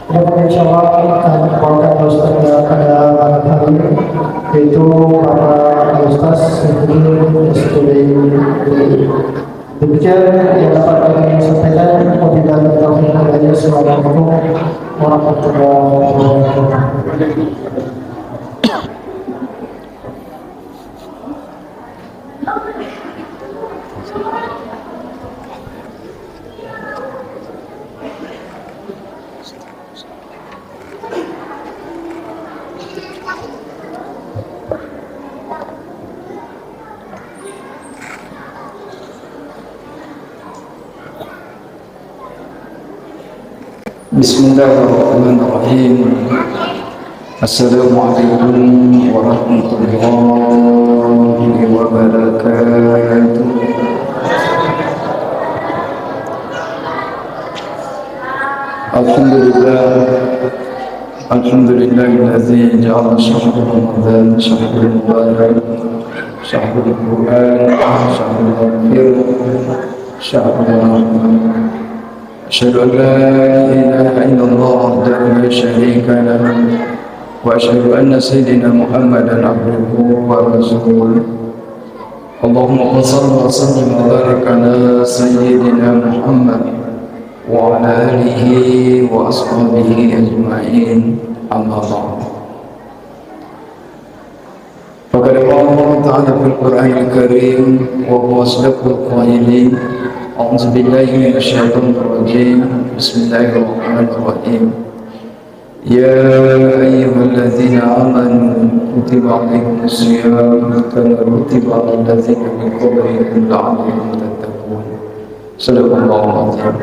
Dan insyaallah akan membawakan Ustaz pada malam hari ini, yaitu para Ustaz Syekhul Istri. Demikian yang dapat kami sampaikan. Wabillahi taufiq wal hidayah. Assalamualaikum warahmatullahi wabarakatuh. Bismillahirrahmanirrahim. Assalamualaikum warahmatullahi wabarakatuh. Alhamdulillahillazi ja'ala syahrul Ramadan syahrul mubarak, syahrul Quran, syahrul maghfirah, syahrul rahmah. أشهد أن لا إله إلا الله وحده لا شريك له وأشهد أن سيدنا محمدا عبده ورسوله. اللهم صل وسلم وبارك على سيدنا محمد وعلى آله وأصحابه أجمعين. أما بعد، فقد قال الله تعالى في القرآن الكريم وهو أصدق القائلين: أعوذ بالله من الشيطان الرجيم. بسم الله الرحمن الرحيم. يا أيها الذين آمنوا كتب عليكم الصيام كما كتب على الذين من قبلكم لعلكم تتقون. صدق الله العظيم.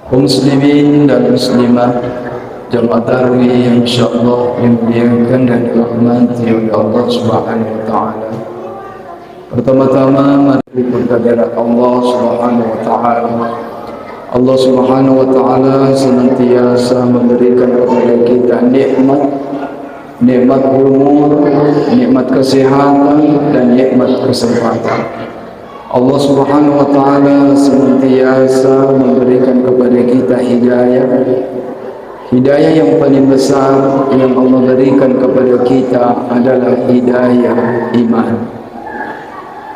Kaum muslimin dan muslimah jamaah tarawih yang insyaallah dimuliakan dan dirahmati oleh Allah Subhanahu wa taala. Pertama-tama mari berkahadirat Allah Subhanahu wa taala. Allah Subhanahu wa taala senantiasa memberikan kepada kita nikmat umur, nikmat kesehatan dan nikmat kesempatan. Allah Subhanahu wa taala senantiasa memberikan kepada kita hidayah. Hidayah yang paling besar yang Allah berikan kepada kita adalah hidayah iman.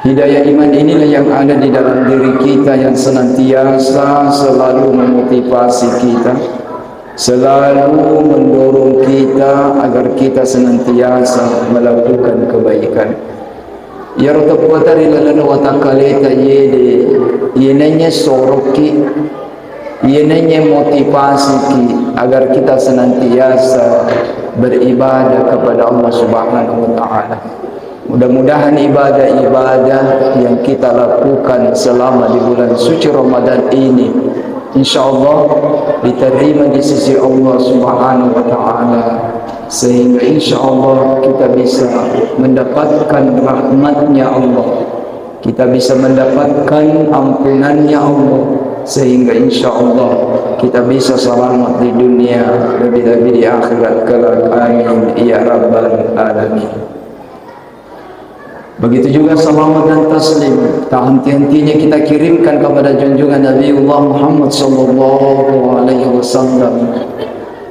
Hidayah iman inilah yang ada di dalam diri kita, yang senantiasa selalu memotivasi kita, selalu mendorong kita agar kita senantiasa melakukan kebaikan. Ya Rabb watari lalana watakaleta yede yenenya soroki, yenenya motivasi ki agar kita senantiasa beribadah kepada Allah Subhanahu wa taala. Mudah-mudahan ibadah-ibadah yang kita lakukan selama di bulan suci Ramadan ini insyaallah diterima di sisi Allah Subhanahu wa taala, sehingga insyaallah kita bisa mendapatkan rahmatnya Allah, kita bisa mendapatkan ampunannya Allah, sehingga insyaallah kita bisa selamat di dunia, lebih-lebih di akhirat kelak. Amin ya rabbal alamin. Begitu juga salawat dan taslim tak henti-hentinya kita kirimkan kepada junjungan Nabiullah Muhammad sallallahu alaihi wasallam,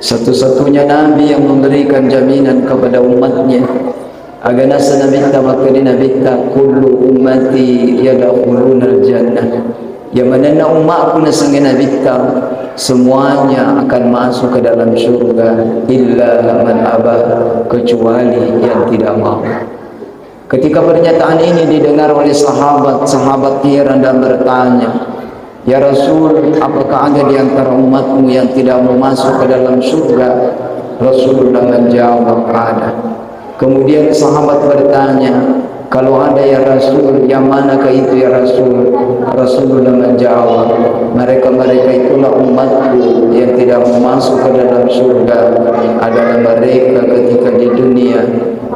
satu-satunya nabi yang memberikan jaminan kepada umatnya agar nasa nabitta makalina bitta kullu ummati yadkhuluna jannah, yang mana umatku nasangina bitta semuanya akan masuk ke dalam syurga illa man aba, kecuali yang tidak mau. Ketika pernyataan ini didengar oleh sahabat heran dan bertanya, "Ya Rasul, apakah ada di antara umatmu yang tidak mau masuk ke dalam surga?" Rasulullah menjawab, "Ada." Kemudian sahabat bertanya, "Kalau ada ya Rasul, yang manakah itu ya Rasul?" Rasulullah menjawab, mereka itulah umatku yang tidak mau masuk ke dalam surga adalah mereka ketika di dunia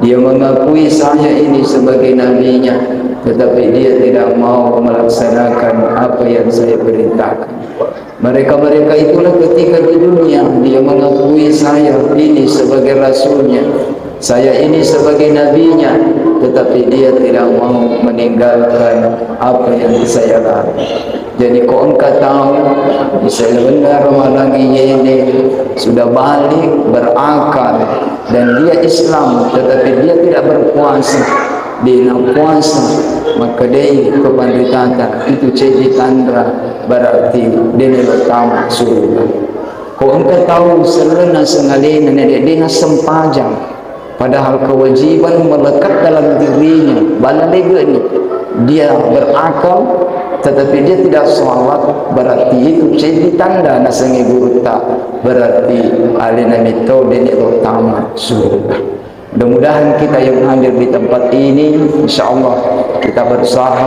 dia mengakui saya ini sebagai nabinya, tetapi dia tidak mau melaksanakan apa yang saya perintahkan. Mereka itulah ketika di dunia dia mengakui saya ini sebagai rasulnya, saya ini sebagai nabinya, tetapi dia tidak mau meninggalkan apa yang saya larang. Jadi kau engkau tahu, bisa benar malangi ini sudah balik, berakal, dan dia Islam tetapi dia tidak berpuasa, dia nak puasa, maka dia kepanditatan itu jadi tanda berarti dia utama surga. Kau engkau tahu selena sengalina dia sempajang, padahal kewajiban melekat dalam dirinya. Balalega ni dia berakal tetapi dia tidak sholat, berarti itu jadi tanda nasangi guru tak, berarti alina mito dia utama surga. Mudah-mudahan kita yang hadir di tempat ini, insyaAllah kita berusaha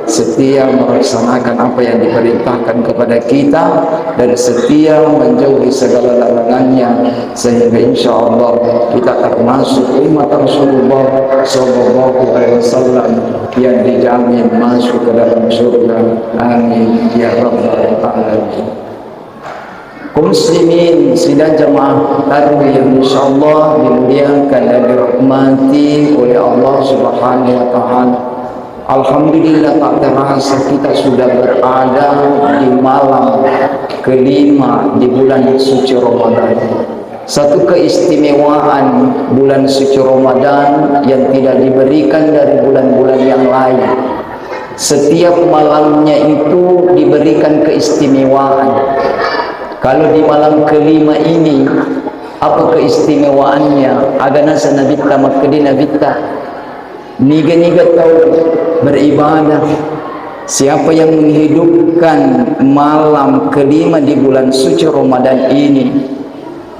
setia melaksanakan apa yang diperintahkan kepada kita dan setia menjauhi segala larangannya, sehingga insyaAllah kita termasuk umat Rasulullah SAW yang dijamin masuk ke dalam surga. Amin ya rabbal alamin. Kaum muslimin sidang jemaah tarawih yang insyaallah dimuliakan dan dirahmati oleh Allah Subhanahu wa taala. Alhamdulillah tak terasa kita sudah berada di malam kelima di bulan suci Ramadan. Satu keistimewaan bulan suci Ramadan yang tidak diberikan dari bulan-bulan yang lain. Setiap malamnya itu diberikan keistimewaan. Kalau di malam kelima ini, apa keistimewaannya? Agana sanabita makdina bita. Niga-niga tahu beribadah. Siapa yang menghidupkan malam kelima di bulan suci Ramadan ini,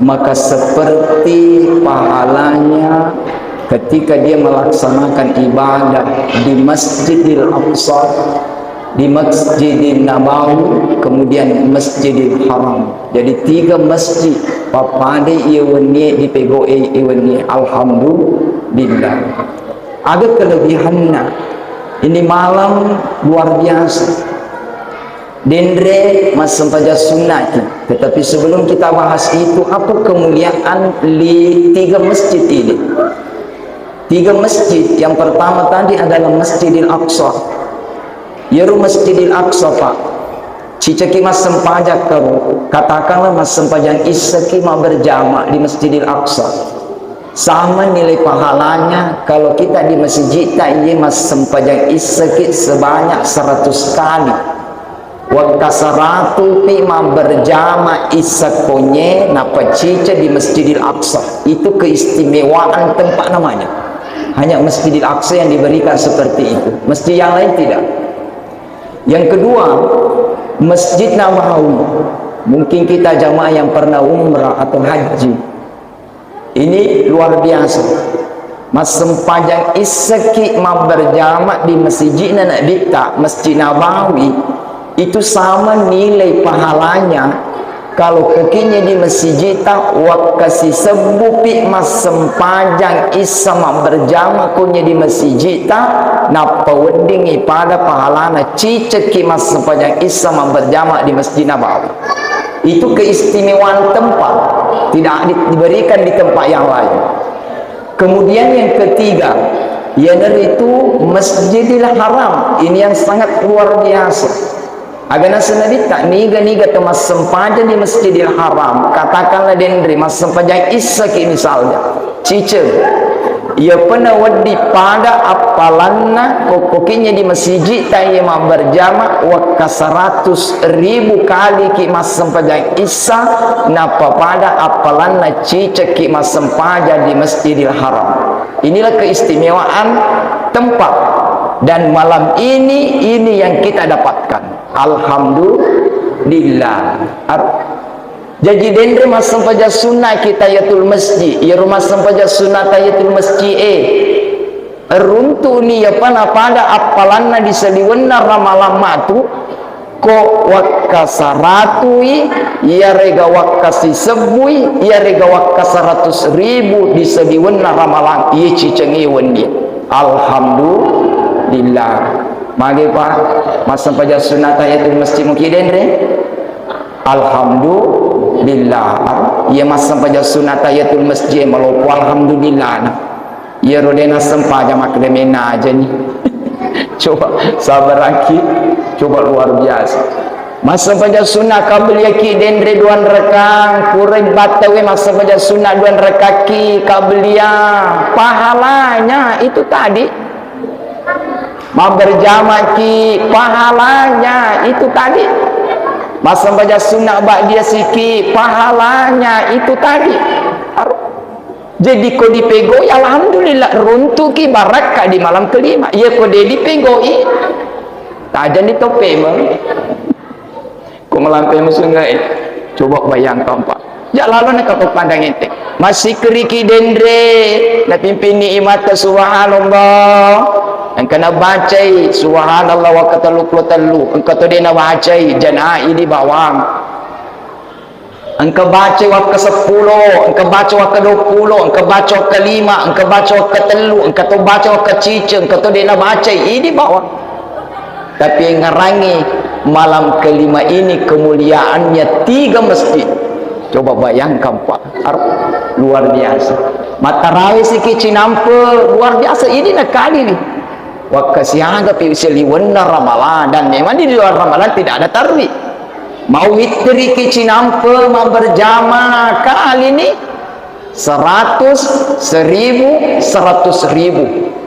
maka seperti pahalanya ketika dia melaksanakan ibadah di Masjidil Aqsa, di Masjidil Nabawi, kemudian Masjidil Haram. Jadi 3 masjid papade iwani dipegoe iwani. Alhamdulillah. Ada kelebihannya. Ini malam luar biasa. Dendre mas sampaja sunnah. Tetapi sebelum kita bahas itu, apa kemuliaan di 3 masjid ini? 3 masjid. Yang pertama tadi adalah Masjidil Aqsa. Yaru Masjidil Aqsa Pak, cicaki mas sempajak kamu, katakanlah mas sempajang isaki ma berjamaah di Masjidil Aqsa, sama nilai pahalanya kalau kita di masjid ini mas sempajang isaki sebanyak 100 kali. Wa kasaratu pi ma berjamaah isakonye napa cica di Masjidil Aqsa. Itu keistimewaan tempat namanya. Hanya Masjidil Aqsa yang diberikan seperti itu. Masjid yang lain tidak. Yang kedua, Masjid Nabawi. Mungkin kita jamaah yang pernah umrah atau haji, ini luar biasa. Mas sempajang isaki ma berjamaah di Masjid Nabita, Masjid Nabawi, itu sama nilai pahalanya kalau kekinya di masjid wa kasih sebupi mas sempajang isama berjamaah kunya di masjid napa wendingi pada pahalana ciceki mas sempajang isama berjamaah di Masjid Nabawi. Itu keistimewaan tempat, tidak diberikan di tempat yang lain. Kemudian yang ketiga, yaitu Masjidil Haram. Ini yang sangat luar biasa. Agana senabi tak niga-niga temas sempaja di Masjidil Haram, katakanlah dendri mas sempajang isaki misalnya cice ia pernah wadi pada apalanna kokokinya di masjid tayi ma berjamaah wa 100.000 kali ki mas sempajang isa napa pada apalanna cice ki mas sempaja di Masjidil Haram. Inilah keistimewaan tempat, dan malam ini yang kita dapatkan. Alhamdulillah. Jadi dendre mas sampaja sunnah kita yatul masjid, ya rumah sampaja sunnah tayatul masjid runtu ni ya pana pada apalanna disaliwenna ramalama tu ko wakasaratui ya rega wakasi sebui ya rega wakasaratus 100.000 disaliwenna ramalan iya cicengi wendi. Alhamdulillah. Magi Pak mas sampaja sunnah tayatul masjid mungkin dendre. Alhamdulillah. Ya mas sampaja sunnah tayatul masjid maluku alhamdulillah. Ya rodena sampaja makdemena aja nih. Coba sabar lagi, coba luar biasa. Masa baca sunnah qabliyah ki dendre duan rekang kurang batawe masa baca sunnah duan rekaki qabliyah pahalanya itu tadi. Mau berjamaah ki pahalanya itu tadi. Masa baca sunnah ba'diyah siki pahalanya itu tadi. Jadi kau dipegoi alhamdulillah runtuh ki barakah di malam kelima. Ya kau dipegoi tak ada ni tope mah. Kau melampai sungai. Coba bayangkan Pak. Ya lalu nak kau pandang ente. Masih keriki dendre nak pimpin nikmat subhanallah. Engkau nak baca subhanallah wa katalu. Engkau tu dia nak baca janai di bawang. Engkau baca wa ke-10, engkau baca wa ke-20, engkau baca wa ke-5, engkau baca wa ke-3, engkau tu baca wa ke-4, engkau tu dia nak baca ini bawah. Tapi yang ngerangi malam kelima ini kemuliaannya 3 masjid. Coba bayangkan Pak, luar biasa. Matarawih sikit cinampe luar biasa ini nak kali ni. Wa kasihaga pi seliwenna ramalan dan memang di luar ramalan tidak ada tarawih. Mau witri ki cinampe mau berjamaah kali ini 100, 1000, 100.000.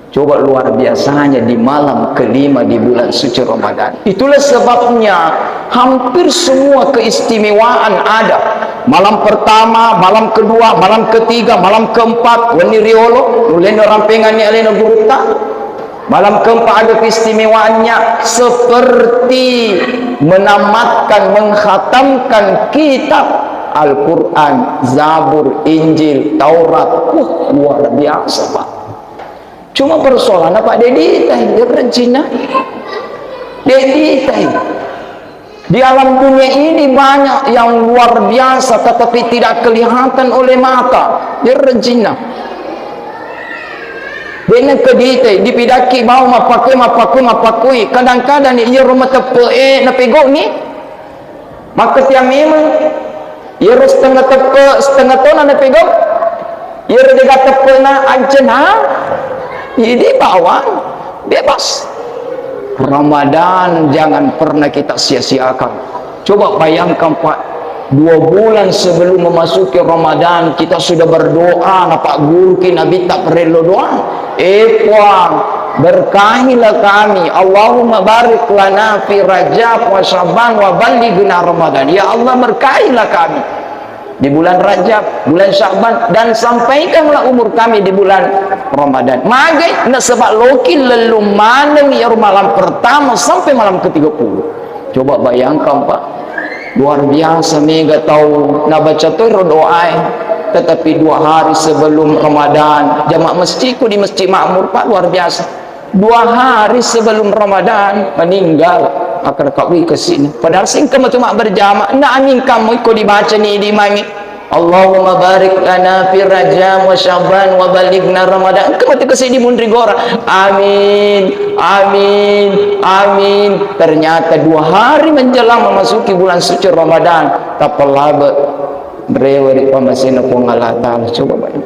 Coba luar biasanya di malam kelima di bulan suci Ramadan. Itulah sebabnya hampir semua keistimewaan ada. Malam pertama, malam kedua, malam ketiga, malam keempat. Wani riolo, nuleno rampengannya aleno buruta. Malam keempat ada keistimewaannya seperti menamatkan, mengkhatamkan kitab Al-Quran, Zabur, Injil, Taurat. Luar biasa Pak. Cuma persoalan Pak Dedi dia berencana. Dedi di alam dunia ini banyak yang luar biasa tetapi tidak kelihatan oleh mata. Dia berencana. Dia nak kedite dipidaki bau mapakui kadang-kadang ni ia rumah tepe nak pegok ni maka tiang memang ia setengah tepe setengah ton nak pegok ia rega tepe na ancen ha ini bawang bebas. Ramadan jangan pernah kita sia-siakan. Coba bayangkan Pak, 2 bulan sebelum memasuki Ramadan kita sudah berdoa Pak guru ki Nabi tak perlu doa. Puan berkahilah kami Allahumma barik lana fi Rajab wa Syaban wa ballighna Ramadan. Ya Allah berkahilah kami di bulan Rajab, bulan Syaban dan sampaikanlah umur kami di bulan Ramadan. Magai nak sebab loki lelu maneng ya malam pertama sampai malam ke-30. Coba bayangkan Pak. Luar biasa mega tahu nak baca tu doa tetapi 2 hari sebelum Ramadan jamaah masjidku di Masjid Makmur Pak luar biasa 2 hari sebelum Ramadan meninggal akan kawin ke sini padahal singkem cuma berjamaah nak amin kamu ikut dibaca ni di mami Allahumma barik lana fi Rajab wa Syaban wa balighna Ramadan kamu ke sini mundri gora amin amin amin ternyata 2 hari menjelang memasuki bulan suci Ramadan tapalabe breweri pamasina pengalatan coba bayang.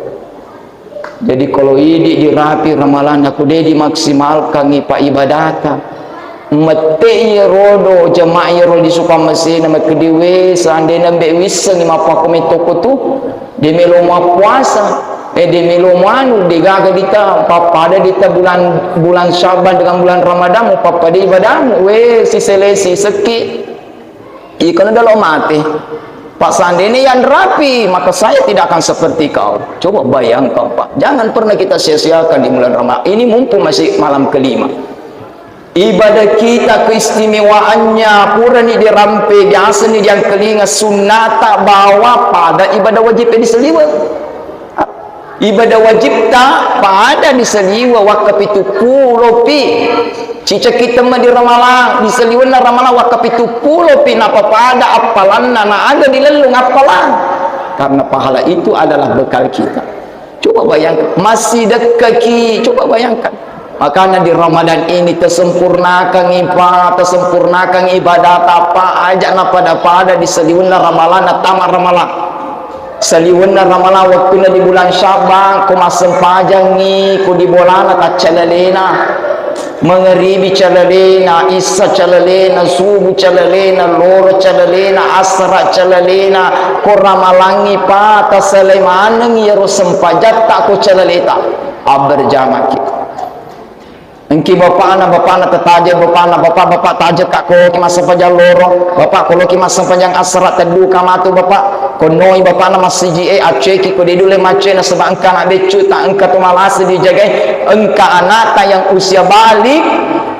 Jadi kalau ini dirapi ramalan aku dedi maksimalkan ipa ibadata mete rodo jemaah rodo di suka mesin nama kediwe seandainya mbek wiseng apa kami toko tu di meloma puasa di meloma anu digaga dita pada dita bulan Syaban dengan bulan Ramadan papa di ibadahmu si selesi seki ikan ada lo mati Pak Sandi ini yang rapi maka saya tidak akan seperti kau. Coba bayangkan Pak, jangan pernah kita sia-siakan di bulan Ramadan ini mumpung masih malam kelima. Ibadah kita keistimewaannya pura ni dirampe biasa ni yang kelinga sunnata bawa pada ibadah wajib di seliwa. Ibadah wajib tak pada di seliwa wakaf itu pulau pi. Cica kita mah di ramalan di seliwana ramalan wakaf itu pulau pi napa pada apalan nana ada di lelung apalan karena pahala itu adalah bekal kita. Coba bayangkan masih dekat ki coba bayangkan makanya di Ramadan ini tersempurnakan ibadah apa aja na pada di seliwana ramalan tamat ramalan seliwana ramalan waktunya di bulan Syaban ku masem pajang ni ku di bolana kacalalena Mengeribi calalena, isa calalena, subuh calalena, loro calalena, asra calalena, koramalangi pata selemaneng yaro sempajat tak ko calaleta berjamaah kita. Engki bapana tetaja bapana bapak taja kak ko ki masa panjang loro bapak ko ki masa panjang asra tedu kamatu bapak konoi bapana masiji aceki ko didule macena sebab engka nak becu tak engka tu malas dijagai engka anata yang usia balik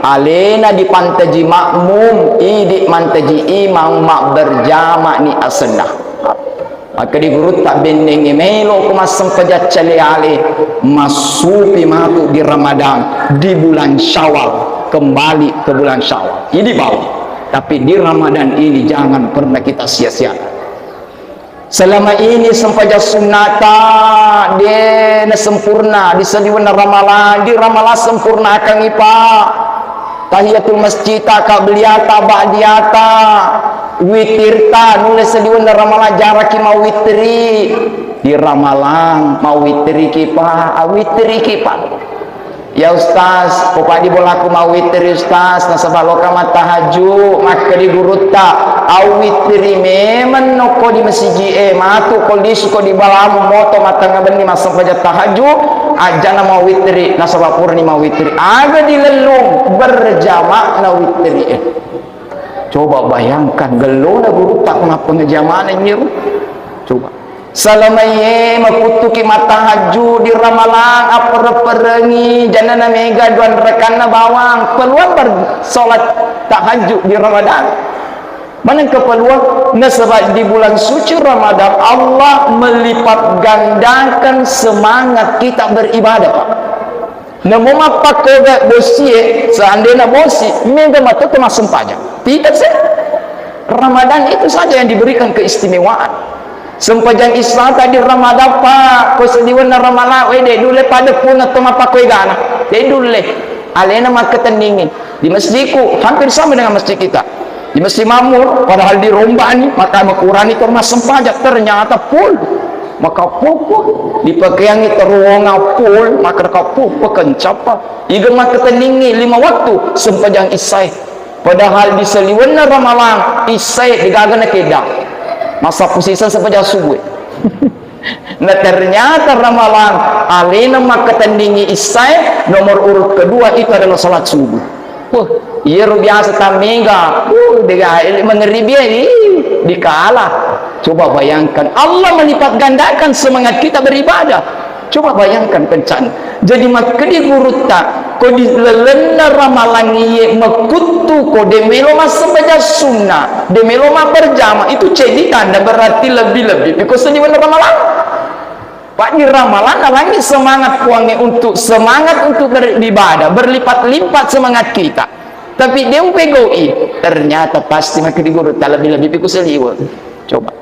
alena di pantaji makmum idi mantaji imam mak berjamaah ni asnah. Maka di gurut tak bendeng melo ko masam pajat cale ale masupi matu di Ramadan di bulan Syawal, kembali ke bulan Syawal ini bawah. Tapi di Ramadan ini jangan pernah kita sia-siakan. Selama ini sempaja sunnata dia sempurna di seliwan ramalan di ramalan sempurna akan ipa tahiyatul masjid kabliyata ba'diyata witirta nulis seliwan ramalan jaraki mau witri di ramalan mau witri kipa ya ustaz popadi bolaku mau witri ustaz nasabaloka tahajud maka di gurutta awitri memen noko di masjid matu kolis ko di balamu moto matanga benih masa pajat tahajud ajana mau witri nasabapurni mau witri aga di lelung berjamaah na witri coba bayangkan gelona gurutta kenapa ngejamaah ini coba salamaye maputuki matahaju di ramalan aper-perengi janana mega duan rekanna bawang peluang bersolat tahajud di Ramadan mana keperluan nasabah di bulan suci Ramadan Allah melipat gandakan semangat kita beribadah Pak namo mapakoga bosie seandainya bosi mega mata termasuk pajak tidak sih Ramadan itu saja yang diberikan keistimewaan. Sempajang Islam tadi Ramadan Pak ko sediwan na Ramadan we de dule pada puna to mapakoy gana de dule alena maketendingin di masjidku hampir sama dengan masjid kita di masjid Mamur padahal di rombani maka makurani to mas sempajak ternyata full maka pupuk dipakaiangi teruanga full maka kapuk pekencapa iga maketendingi 5 waktu sempajang isai padahal di seliwan na Ramadan isai digagana kedah masa posisi sepanjang subuh nah ternyata ramalan alena maka tandingi isai nomor urut kedua itu adalah salat subuh iya biasa tamega mengeribi dikalah coba bayangkan Allah melipat gandakan semangat kita beribadah coba bayangkan kencan jadi maka di gurutta ko di lelena ramalan iye mekutu ko de meloma sebaja sunnah de meloma berjamaah itu jadi tanda berarti lebih-lebih because di mana ramalan Pak di ramalan alami semangat kuangnya untuk semangat untuk beribadah berlipat-lipat semangat kita tapi dia upegoi ternyata pasti maka di gurutta lebih-lebih because liwat coba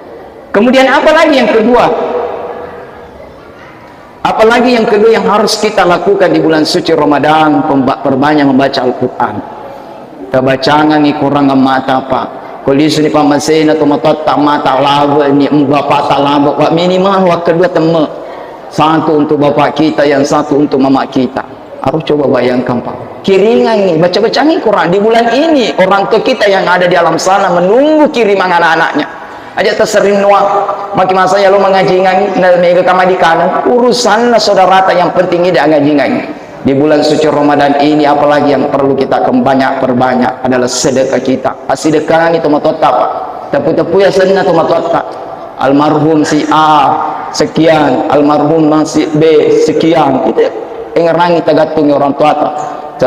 kemudian apa lagi yang kedua apalagi yang kedua yang harus kita lakukan di bulan suci Ramadan perbanyak membaca Al-Quran kita bacangan ni kurang mata Pak kolis ni pamasena atau mata mata laba ni bapak tak laba Pak minimal wak kedua temek satu untuk bapak kita yang satu untuk mama kita harus coba bayangkan Pak kiringan ni baca-baca ni Quran di bulan ini orang tua kita yang ada di alam sana menunggu kiriman anak-anaknya aja tersering nuang makin masa ya lo mengaji ngani na mega kamadi kanan urusan saudara yang penting tidak ngaji ngani di bulan suci Ramadan ini apalagi yang perlu kita perbanyak adalah sedekah kita sedekah itu matota Pak tepu-tepu ya senna tu matota almarhum si A sekian almarhum si B sekian itu engerangi tagatung orang tua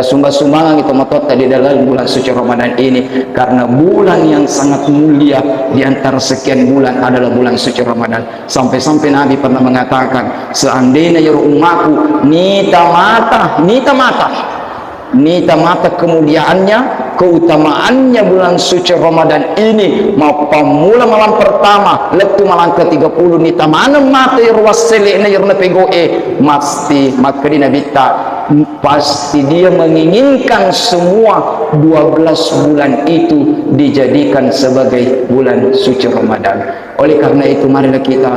sumbangan itu matota di dalam bulan suci Ramadan ini karena bulan yang sangat mulia di antara sekian bulan adalah bulan suci Ramadan sampai-sampai Nabi pernah mengatakan seandainya ya umatku nita mata kemuliaannya keutamaannya bulan suci Ramadan ini mau pamula malam pertama letu malam ke-30 nita mana mata ruas selekna yarna pegoe masti maka di nabita pasti dia menginginkan semua 12 bulan itu dijadikan sebagai bulan suci Ramadan oleh karena itu marilah kita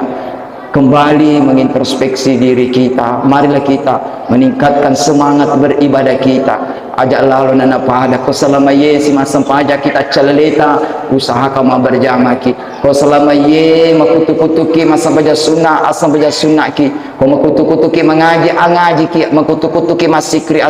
kembali mengintrospeksi diri kita. Marilah kita meningkatkan semangat beribadah kita. Ajak lalu nana pada ko selama ye si masam pajak kita calaleta usaha kama berjamaah ki ko selama ye makutu-kutuki masa baca sunnah asam baca sunnah ki ko makutu-kutuki mengaji angaji ki makutu-kutuki masikri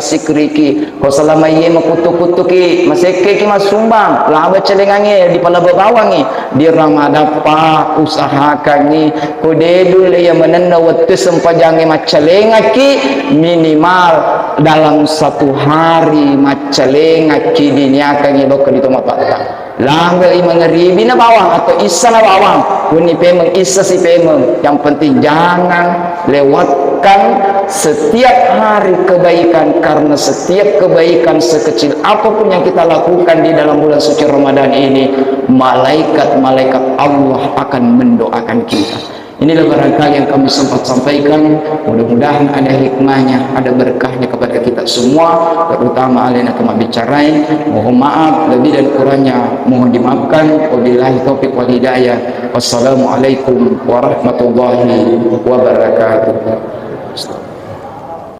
ki ko selama ye makutu-kutuki maseke ki masumbang lah baca lengange di pala bawangi di ramadapa usahakan ni ko dedul yang menenna waktu sempajange macalenga ki minimal dalam satu hari macalenga ki diniakan ibo ko dito mapata langga mengeribi na bawang atau isa na bawang kuni pemeng isa si pemeng yang penting jangan lewatkan setiap hari kebaikan karena setiap kebaikan sekecil apapun yang kita lakukan di dalam bulan suci Ramadan ini malaikat-malaikat Allah akan mendoakan kita. Inilah barangkali yang kami sempat sampaikan. Mudah-mudahan ada hikmahnya, ada berkahnya kepada kita semua, terutama alena kami bicarain. Mohon maaf lebih dan kurangnya mohon dimaafkan. Wabillahi taufiq wal hidayah. Wassalamualaikum warahmatullahi wabarakatuh.